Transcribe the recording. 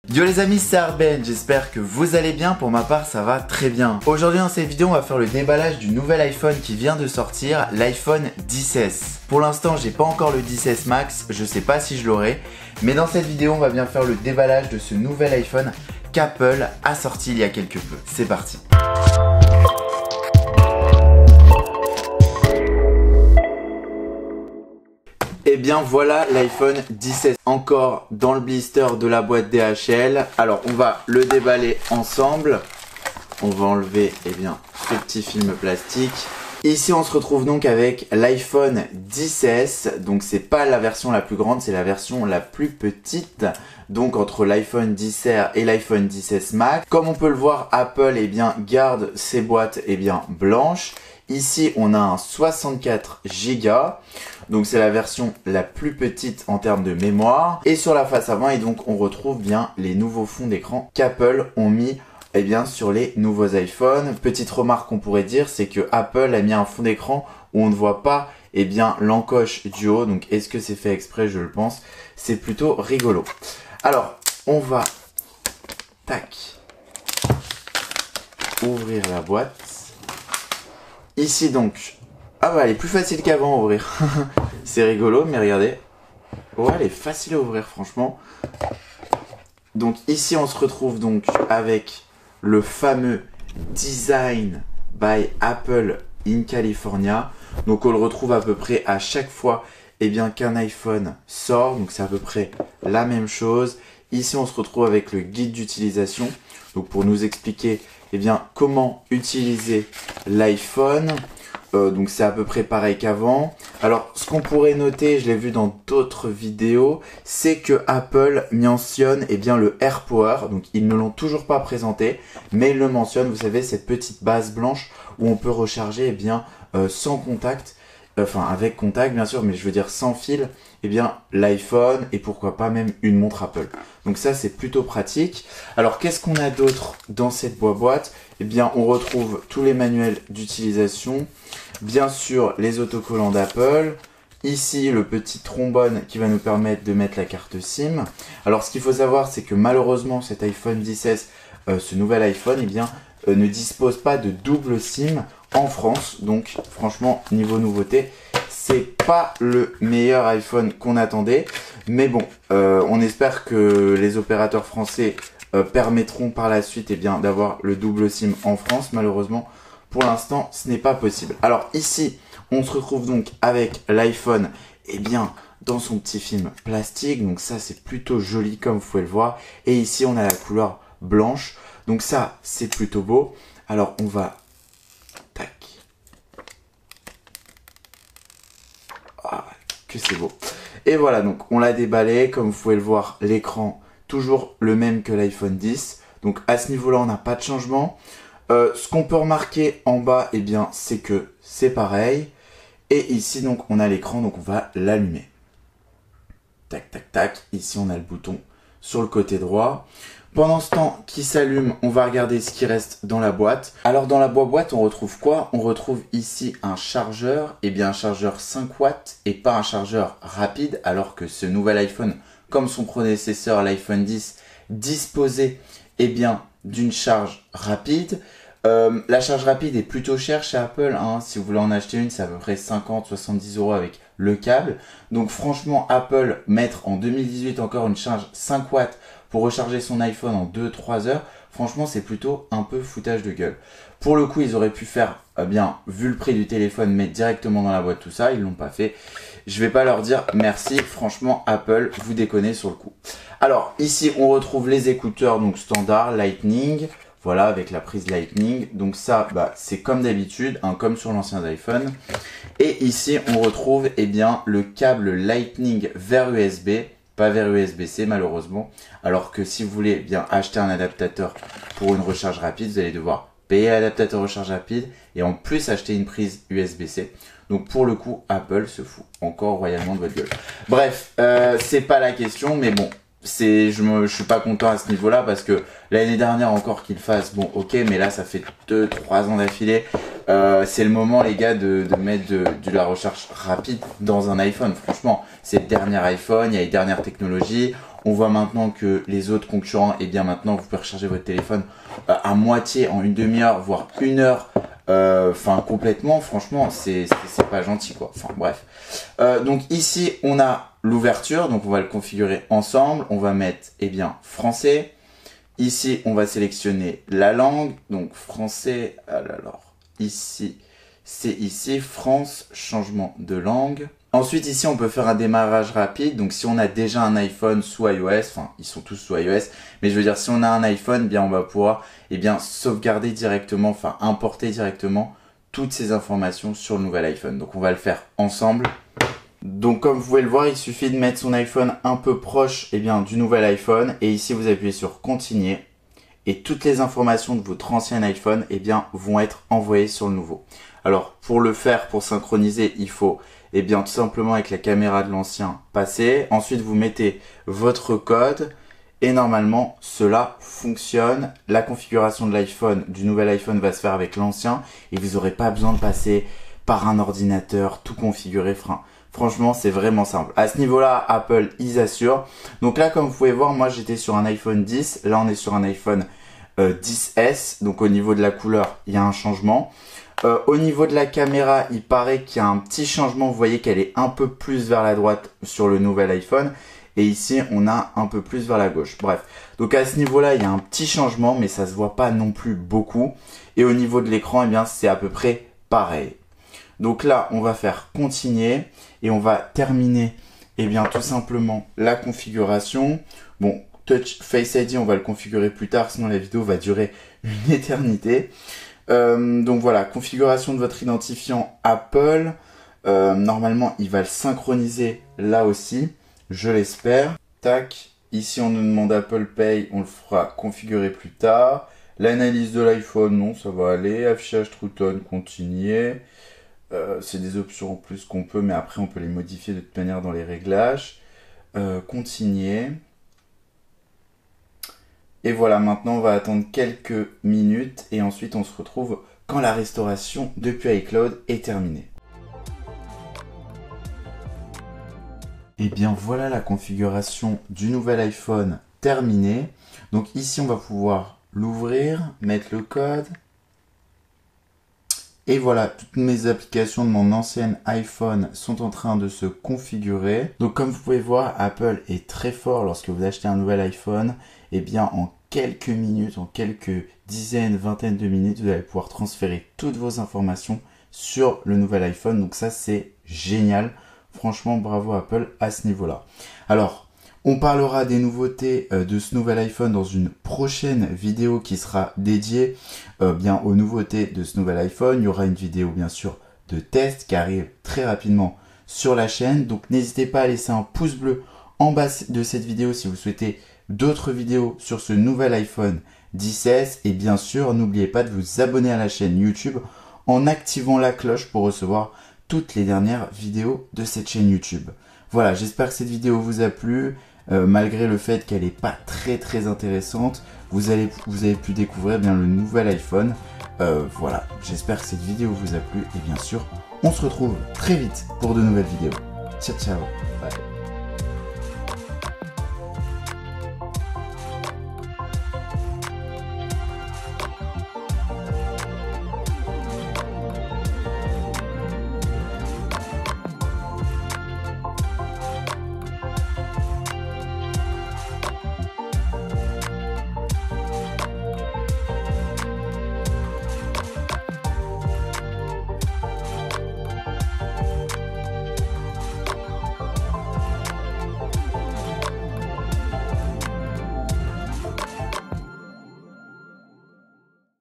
Yo les amis, c'est Arben, j'espère que vous allez bien, pour ma part ça va très bien. Aujourd'hui dans cette vidéo on va faire le déballage du nouvel iPhone qui vient de sortir, l'iPhone XS. Pour l'instant j'ai pas encore le XS Max, je sais pas si je l'aurai, mais dans cette vidéo on va bien faire le déballage de ce nouvel iPhone qu'Apple a sorti il y a quelque peu. C'est parti. Et bien voilà l'iPhone XS encore dans le blister de la boîte DHL. Alors on va le déballer ensemble. On va enlever ce petit film plastique. Ici on se retrouve donc avec l'iPhone XS. Donc c'est pas la version la plus grande, c'est la version la plus petite. Donc entre l'iPhone XR et l'iPhone XS Max. Comme on peut le voir, Apple garde ses boîtes blanches. Ici on a un 64 Go. Donc c'est la version la plus petite en termes de mémoire. Et sur la face avant, et donc on retrouve bien les nouveaux fonds d'écran qu'Apple ont mis sur les nouveaux iPhones. Petite remarque qu'on pourrait dire, c'est que Apple a mis un fond d'écran où on ne voit pas l'encoche du haut. Donc est-ce que c'est fait exprès? Je le pense. C'est plutôt rigolo. Alors on va ouvrir la boîte. Ici donc, elle est plus facile qu'avant à ouvrir. C'est rigolo, mais regardez. Ouais, elle est facile à ouvrir, franchement. Donc ici, on se retrouve donc avec le fameux Design by Apple in California. Donc on le retrouve à peu près à chaque fois qu'un iPhone sort. Donc c'est à peu près la même chose. Ici, on se retrouve avec le guide d'utilisation. Donc pour nous expliquer comment utiliser l'iPhone. Donc c'est à peu près pareil qu'avant. Alors ce qu'on pourrait noter, je l'ai vu dans d'autres vidéos, c'est que Apple mentionne le AirPower. Donc ils ne l'ont toujours pas présenté, mais ils le mentionnent. Vous savez, cette petite base blanche où on peut recharger sans contact, avec contact bien sûr, mais je veux dire sans fil, l'iPhone et pourquoi pas même une montre Apple. Donc ça c'est plutôt pratique. Alors qu'est-ce qu'on a d'autre dans cette boîte? On retrouve tous les manuels d'utilisation, bien sûr les autocollants d'Apple, ici le petit trombone qui va nous permettre de mettre la carte SIM. Alors ce qu'il faut savoir, c'est que malheureusement cet iPhone XS, ce nouvel iPhone, ne dispose pas de double SIM en France. Donc franchement, niveau nouveauté, c'est pas le meilleur iPhone qu'on attendait. Mais bon, on espère que les opérateurs français permettront par la suite d'avoir le double SIM en France. Malheureusement, pour l'instant, ce n'est pas possible. Alors ici, on se retrouve donc avec l'iPhone dans son petit film plastique. Donc ça, c'est plutôt joli comme vous pouvez le voir. Et ici, on a la couleur blanche. Donc ça, c'est plutôt beau. Alors on va... que c'est beau. Et voilà, donc on l'a déballé. Comme vous pouvez le voir, l'écran toujours le même que l'iPhone X. Donc à ce niveau-là, on n'a pas de changement. Ce qu'on peut remarquer en bas, c'est que c'est pareil. Et ici, donc on a l'écran, donc on va l'allumer. Tac, tac, tac. Ici, on a le bouton sur le côté droit. Pendant ce temps qui s'allume, on va regarder ce qui reste dans la boîte. Alors dans la boîte, on retrouve quoi? On retrouve ici un chargeur, un chargeur 5 watts et pas un chargeur rapide, alors que ce nouvel iPhone, comme son prédécesseur, l'iPhone X, disposait d'une charge rapide. La charge rapide est plutôt chère chez Apple, si vous voulez en acheter une, c'est à peu près 50-70 € avec le câble. Donc franchement, Apple mettre en 2018 encore une charge 5 watts pour recharger son iPhone en 2-3 heures, franchement c'est plutôt un peu foutage de gueule. Pour le coup, ils auraient pu faire, vu le prix du téléphone, mettre directement dans la boîte tout ça, ils l'ont pas fait. Je vais pas leur dire merci, franchement Apple, vous déconnez sur le coup. Alors ici on retrouve les écouteurs donc standard Lightning. Voilà, avec la prise Lightning. Donc ça, c'est comme d'habitude, comme sur l'ancien iPhone. Et ici, on retrouve le câble Lightning vers USB, pas vers USB-C malheureusement. Alors que si vous voulez acheter un adaptateur pour une recharge rapide, vous allez devoir payer l'adaptateur recharge rapide et en plus acheter une prise USB-C. Donc pour le coup, Apple se fout encore royalement de votre gueule. Bref, c'est pas la question, mais bon. Je suis pas content à ce niveau-là parce que l'année dernière encore qu'il fasse, bon ok, mais là ça fait 2-3 ans d'affilée. C'est le moment les gars de mettre de la recharge rapide dans un iPhone. Franchement, c'est le dernier iPhone, il y a les dernières technologies. On voit maintenant que les autres concurrents, et bien maintenant vous pouvez recharger votre téléphone à moitié en une demi-heure, voire une heure. Enfin complètement, franchement, c'est pas gentil quoi. Enfin bref. Donc ici on a l'ouverture, donc on va le configurer ensemble. On va mettre français. Ici on va sélectionner la langue, donc français. Alors ici c'est ici France, changement de langue. Ensuite ici on peut faire un démarrage rapide, donc si on a déjà un iPhone sous iOS, enfin ils sont tous sous iOS, mais je veux dire si on a un iPhone, on va pouvoir sauvegarder directement, enfin importer directement toutes ces informations sur le nouvel iPhone. Donc on va le faire ensemble. Donc comme vous pouvez le voir, il suffit de mettre son iPhone un peu proche du nouvel iPhone, et ici vous appuyez sur continuer, et toutes les informations de votre ancien iPhone vont être envoyées sur le nouveau. Alors pour le faire, pour synchroniser, il faut tout simplement avec la caméra de l'ancien passer. Ensuite vous mettez votre code et normalement cela fonctionne. La configuration de l'iPhone, du nouvel iPhone va se faire avec l'ancien et vous n'aurez pas besoin de passer par un ordinateur, tout configurer. Franchement c'est vraiment simple. À ce niveau là Apple ils assurent. Donc là comme vous pouvez voir, moi j'étais sur un iPhone 10, là on est sur un iPhone 10S. Donc au niveau de la couleur il y a un changement. Au niveau de la caméra, il paraît qu'il y a un petit changement. Vous voyez qu'elle est un peu plus vers la droite sur le nouvel iPhone. Et ici, on a un peu plus vers la gauche. Bref, donc à ce niveau-là, il y a un petit changement, mais ça se voit pas non plus beaucoup. Et au niveau de l'écran, c'est à peu près pareil. Donc là, on va faire continuer et on va terminer tout simplement la configuration. Bon, Touch Face ID, on va le configurer plus tard, sinon la vidéo va durer une éternité. Donc voilà, configuration de votre identifiant Apple. Normalement, il va le synchroniser là aussi, je l'espère. Tac, ici on nous demande Apple Pay, on le fera configurer plus tard. L'analyse de l'iPhone, non, ça va aller. Affichage True Tone, continuer. C'est des options en plus qu'on peut, mais après on peut les modifier de toute manière dans les réglages. Continuer. Et voilà, maintenant on va attendre quelques minutes et ensuite on se retrouve quand la restauration depuis iCloud est terminée. Et bien voilà la configuration du nouvel iPhone terminée. Donc ici on va pouvoir l'ouvrir, mettre le code. Et voilà, toutes mes applications de mon ancien iPhone sont en train de se configurer. Donc comme vous pouvez voir, Apple est très fort lorsque vous achetez un nouvel iPhone. En quelques minutes, en quelques dizaines, vingtaines de minutes, vous allez pouvoir transférer toutes vos informations sur le nouvel iPhone. Donc ça, c'est génial. Franchement, bravo Apple à ce niveau-là. Alors, on parlera des nouveautés de ce nouvel iPhone dans une prochaine vidéo qui sera dédiée aux nouveautés de ce nouvel iPhone. Il y aura une vidéo bien sûr de test qui arrive très rapidement sur la chaîne. Donc n'hésitez pas à laisser un pouce bleu en bas de cette vidéo si vous souhaitez d'autres vidéos sur ce nouvel iPhone 10S. Et bien sûr, n'oubliez pas de vous abonner à la chaîne YouTube en activant la cloche pour recevoir toutes les dernières vidéos de cette chaîne YouTube. Voilà, j'espère que cette vidéo vous a plu. Malgré le fait qu'elle n'est pas très intéressante, vous avez pu découvrir le nouvel iPhone. Voilà, j'espère que cette vidéo vous a plu et bien sûr, on se retrouve très vite pour de nouvelles vidéos. Ciao, ciao.